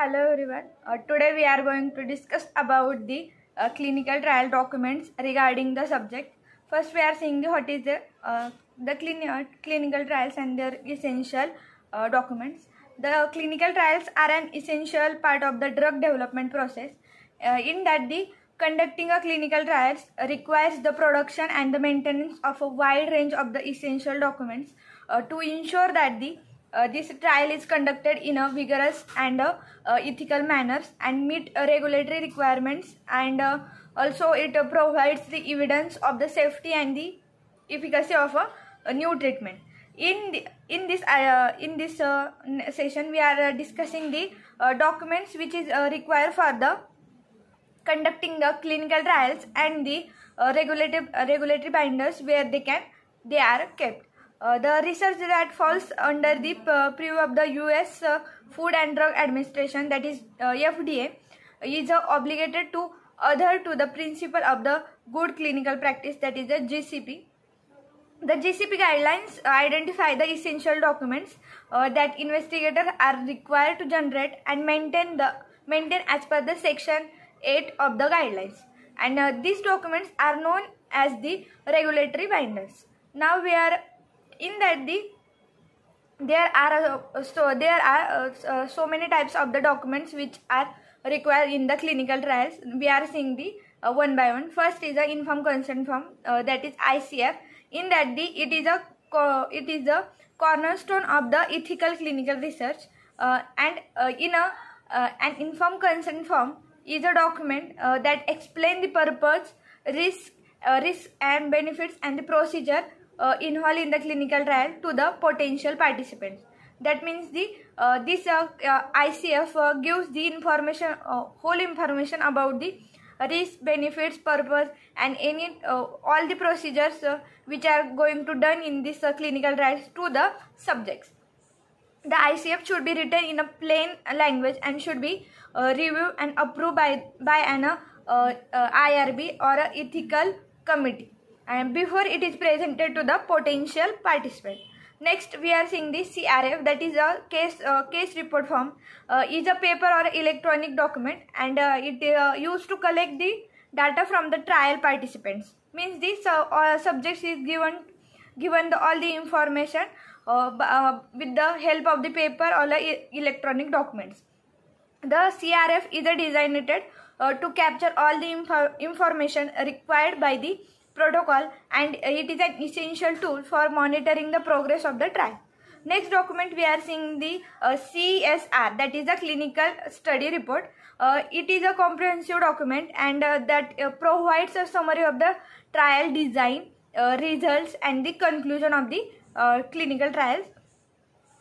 Hello everyone. Today we are going to discuss about the clinical trial documents regarding the subject. First we are seeing what is the clinical trials and their essential documents. The clinical trials are an essential part of the drug development process. In that the conducting a clinical trials requires the production and the maintenance of a wide range of the essential documents to ensure that this trial is conducted in a vigorous and ethical manners and meet regulatory requirements, and also it provides the evidence of the safety and the efficacy of a new treatment. In this session we are discussing the documents which is required for the conducting the clinical trials and the regulatory binders where they are kept. The research that falls under the purview of the US Food and Drug Administration, that is FDA, is obligated to adhere to the principle of the good clinical practice, that is the GCP. The GCP guidelines identify the essential documents that investigators are required to generate and maintain as per the section 8 of the guidelines, and these documents are known as the regulatory binders. Now we are in that there are so many types of the documents which are required in the clinical trials. We are seeing the one by one. First is the informed consent form, that is ICF. In that it is a cornerstone of the ethical clinical research, and an informed consent form is a document that explains the purpose, risk and benefits and the procedure involved in the clinical trial to the potential participants. That means this ICF gives the information, whole information about the risk, benefits, purpose, and all the procedures which are going to done in this clinical trials to the subjects. The ICF should be written in a plain language and should be reviewed and approved by an IRB or a ethical committee, and before it is presented to the potential participant. Next we are seeing the CRF, that is a case report form. Is a paper or electronic document, and it used to collect the data from the trial participants. Means this subjects is given all the information with the help of the paper or the electronic documents. The CRF is designated to capture all the information required by the protocol, and it is an essential tool for monitoring the progress of the trial. Next document we are seeing the CSR, that is a clinical study report. It is a comprehensive document, and that provides a summary of the trial design, results and the conclusion of the clinical trials.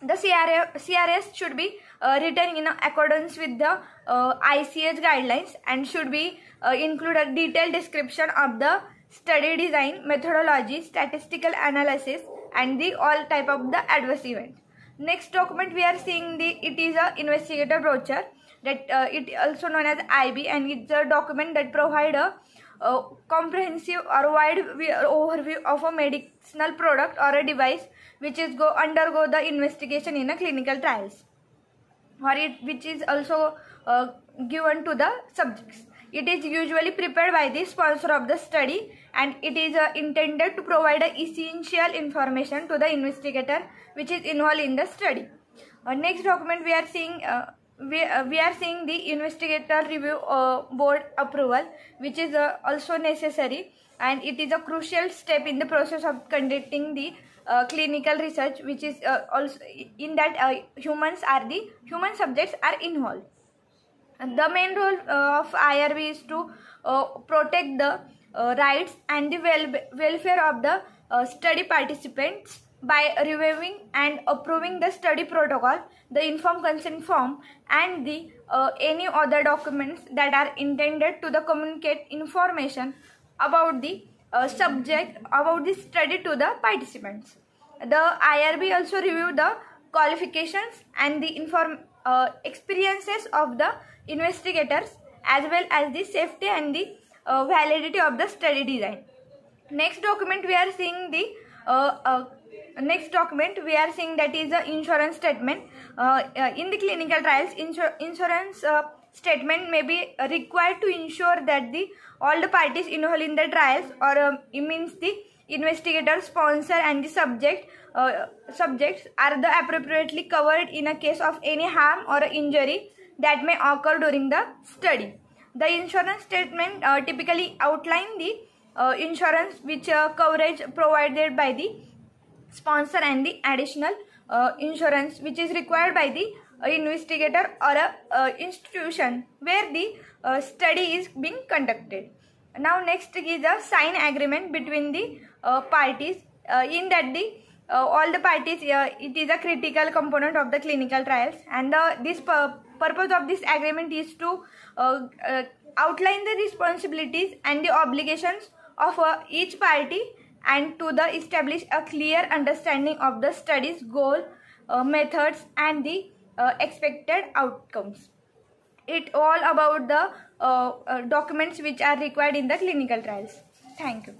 The CRS should be written in accordance with the ICH guidelines and should be include a detailed description of the study design, methodology, statistical analysis, and the all type of the adverse event. Next document we are seeing it is a investigator brochure, that it also known as IB, and it's a document that provide a comprehensive or wide overview of a medicinal product or a device which is undergo the investigation in a clinical trials, or which is also given to the subjects. It is usually prepared by the sponsor of the study, and it is intended to provide essential information to the investigator which is involved in the study. Next document we are seeing we are seeing the investigator review board approval, which is also necessary, and it is a crucial step in the process of conducting the clinical research, which is also in that human subjects are involved. And the main role of IRB is to protect the rights and the welfare of the study participants by reviewing and approving the study protocol, the informed consent form, and the any other documents that are intended to the communicate information about the subject, about the study to the participants. The IRB also review the qualifications and the experiences of the investigators, as well as the safety and the validity of the study design. Next document we are seeing the next document we are seeing that is the insurance statement. In the clinical trials, insurance statement may be required to ensure that all the parties involved in the trials, or it means the investigator, sponsor, and the subjects are the appropriately covered in a case of any harm or injury that may occur during the study. The insurance statement typically outline the insurance which coverage provided by the sponsor and the additional insurance which is required by the investigator or a institution where the study is being conducted. Now next is a sign agreement between the parties. In that all the parties, it is a critical component of the clinical trials, and this purpose of this agreement is to outline the responsibilities and the obligations of each party, and to establish a clear understanding of the study's goal, methods, and the expected outcomes. It all about the documents which are required in the clinical trials. Thank you.